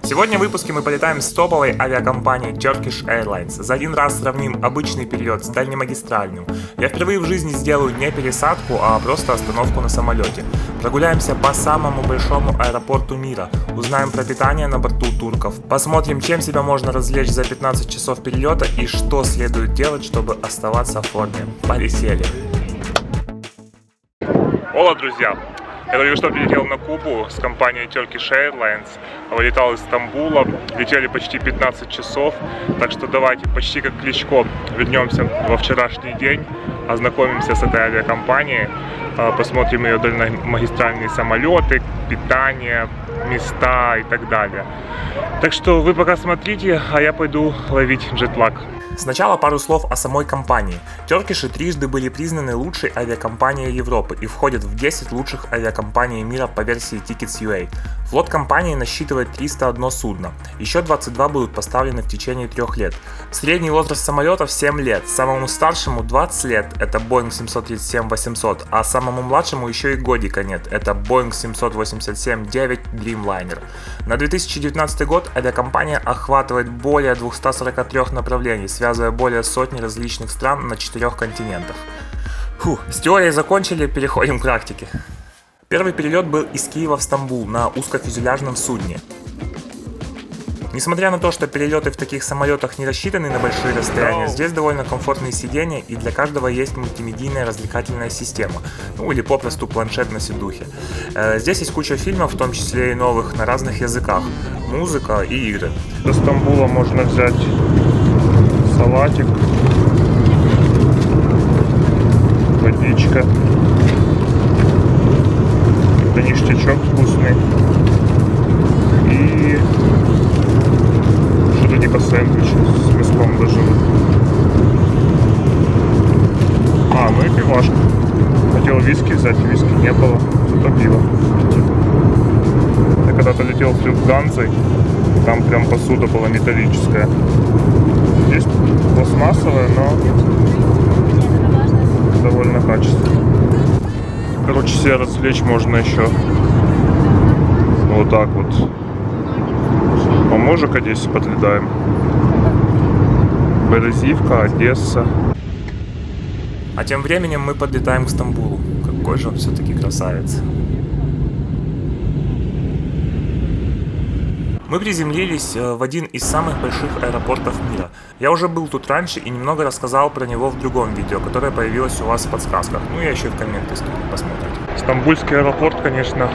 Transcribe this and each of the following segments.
Сегодня в выпуске мы полетаем с топовой авиакомпанией Turkish Airlines. За один раз сравним обычный перелет с дальнемагистральным. Я впервые в жизни сделаю не пересадку, а просто остановку на самолете. Прогуляемся по самому большому аэропорту мира. Узнаем про питание на борту турков. Посмотрим, чем себя можно развлечь за 15 часов перелета и что следует делать, чтобы оставаться в форме. Полетели! Ола, друзья! Я только что прилетел на Кубу с компанией Turkish Airlines, вылетал из Стамбула, летели почти 15 часов, так что давайте почти как Кличко вернемся во вчерашний день, ознакомимся с этой авиакомпанией, посмотрим ее дальнемагистральные самолеты, питание, места и так далее. Так что вы пока смотрите, а я пойду ловить джетлаг. Сначала пару слов о самой компании. Turkish трижды были признаны лучшей авиакомпанией Европы и входят в 10 лучших авиакомпаний мира по версии Tickets.ua. Флот компании насчитывает 301 судно. Еще 22 будут поставлены в течение 3 лет. Средний возраст самолетов 7 лет. Самому старшему 20 лет, это Boeing 737-800, а самому младшему еще и годика нет, это Boeing 787-9 Dreamliner. На 2019 год авиакомпания охватывает более 243 направлений, связывая более сотни различных стран на 4 континентах. С теорией закончили, переходим к практике. Первый перелет был из Киева в Стамбул на узкофюзеляжном судне. Несмотря на то, что перелеты в таких самолетах не рассчитаны на большие расстояния, здесь довольно комфортные сиденья и для каждого есть мультимедийная развлекательная система, или попросту планшет на сидухе. Здесь есть куча фильмов, в том числе и новых, на разных языках, музыка и игры. До Стамбула можно взять салатик, водичка, это ништячок вкусный и что-то типа сэндвича с мяском даже. Ну и пивашка. Хотел виски взять, виски не было, зато пиво. Я когда-то летел в Люфтганзой, там прям посуда была металлическая. Здесь пластмассовая, но довольно качественная. Короче, себя развлечь можно еще вот так вот. По Можик Одессе подлетаем. Березивка, Одесса. А тем временем мы подлетаем к Стамбулу. Какой же он все-таки красавец. Мы приземлились в один из самых больших аэропортов мира. Я уже был тут раньше и немного рассказал про него в другом видео, которое появилось у вас в подсказках. Я еще и в комменты скину, посмотрите. Стамбульский аэропорт, конечно,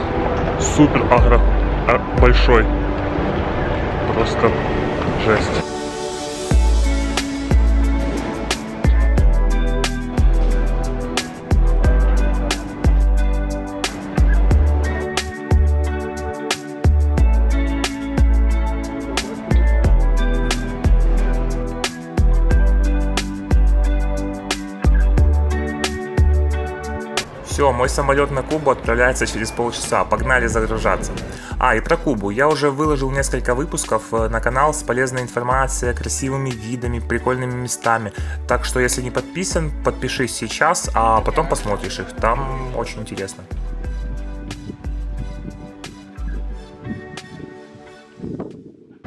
супер большой. Просто жесть. Все, мой самолет на Кубу отправляется через полчаса, погнали загружаться. И про Кубу. Я уже выложил несколько выпусков на канал с полезной информацией, красивыми видами, прикольными местами. Так что, если не подписан, подпишись сейчас, а потом посмотришь их. Там очень интересно.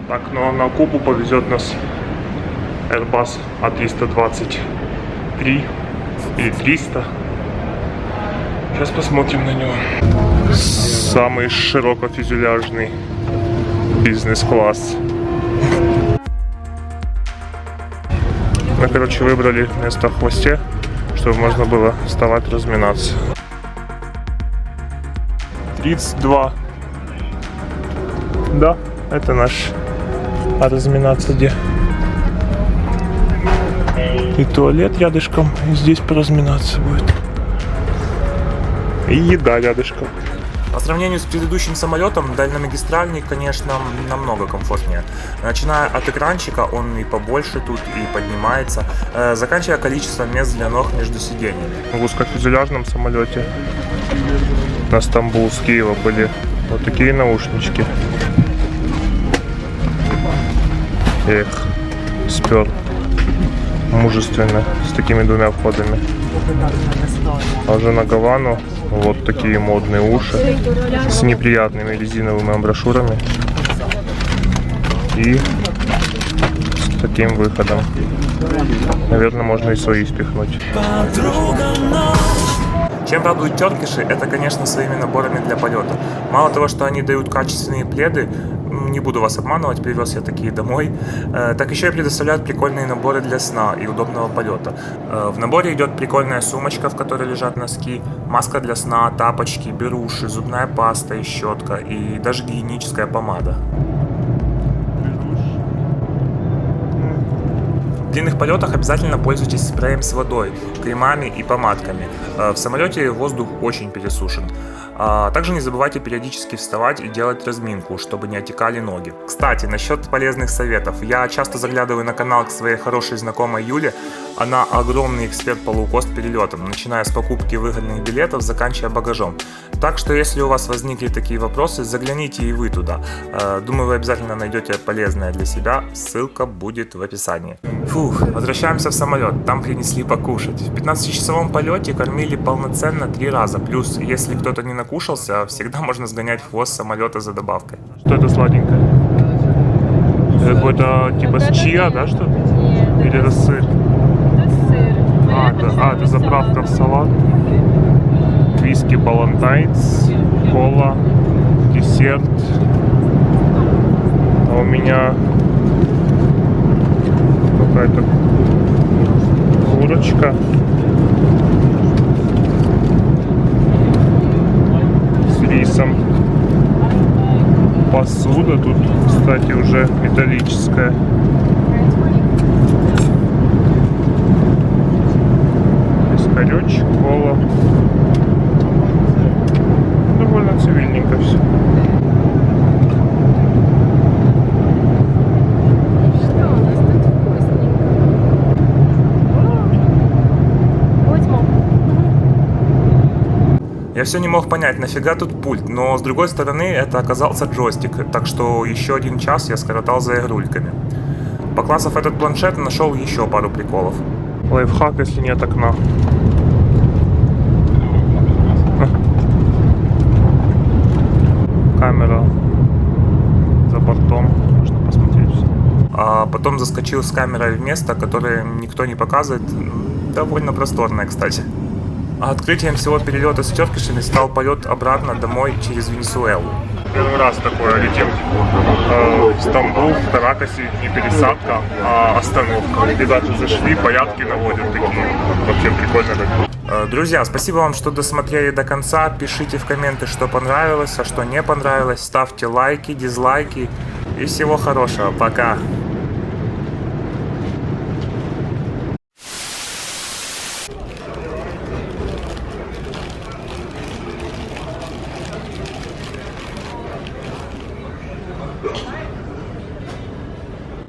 Так, на Кубу повезет нас Airbus A323 или 300. Сейчас посмотрим на него. Самый широкофюзеляжный бизнес-класс. Мы, выбрали место в хвосте, чтобы можно было вставать, разминаться. 32. Да, это наш. А разминаться где? И туалет рядышком, и здесь поразминаться будет. И еда рядышком. По сравнению с предыдущим самолетом, дальнемагистральный, конечно, намного комфортнее. Начиная от экранчика, он и побольше тут, и поднимается, заканчивая количеством мест для ног между сиденьями. В узкофюзеляжном самолете на Стамбул с Киева были вот такие наушнички. Я их спер мужественно, с такими 2 входами. А уже на Гавану вот такие модные уши с неприятными резиновыми амбушюрами. И с таким выходом. Наверное, можно и свои спихнуть. Чем радуют Тёркиши, это, конечно, своими наборами для полета. Мало того, что они дают качественные пледы, не буду вас обманывать, привез я такие домой, так еще и предоставляют прикольные наборы для сна и удобного полета. В наборе идет прикольная сумочка, в которой лежат носки, маска для сна, тапочки, беруши, зубная паста и щетка, и даже гигиеническая помада. В длинных полетах обязательно пользуйтесь спреем с водой, кремами и помадками. В самолете воздух очень пересушен. Также не забывайте периодически вставать и делать разминку, чтобы не отекали ноги. Кстати, насчет полезных советов. Я часто заглядываю на канал к своей хорошей знакомой Юле. Она огромный эксперт по лоукост перелетам, начиная с покупки выгодных билетов, заканчивая багажом. Так что, если у вас возникли такие вопросы, загляните и вы туда. Думаю, вы обязательно найдете полезное для себя. Ссылка будет в описании. Фух, возвращаемся в самолет. Там принесли покушать. В 15-часовом полете кормили полноценно 3 раза. Плюс, если кто-то не накушался, всегда можно сгонять в хвост самолета за добавкой. Что это сладенькое? Это какой-то типа с чиа, да, что-то? Или это сыр? Это заправка в салат. Виски Балантайнс, кола, десерт. А у меня какая-то курочка с рисом. Посуда тут, кстати, уже металлическая. Вискарёчек, кола. Довольно цивильненько все. Что у нас тут вкусненько? Возьму. Я все не мог понять, нафига тут пульт, но с другой стороны это оказался джойстик, так что еще 1 час я скоротал за игрульками. Поклацав этот планшет, нашел еще пару приколов. Лайфхак, если нет окна. Камера за бортом, можно посмотреть все. А потом заскочил с камерой в место, которое никто не показывает. Довольно просторное, кстати. А открытием всего перелета с Тёркишами стал полет обратно домой через Венесуэлу. Первый раз такое летим. В Стамбул, в Каракасе, не пересадка, а остановка. Ребята зашли, порядки наводят такие. Вообще прикольно так. Друзья, спасибо вам, что досмотрели до конца. Пишите в комменты, что понравилось, а что не понравилось. Ставьте лайки, дизлайки. И всего хорошего. Пока.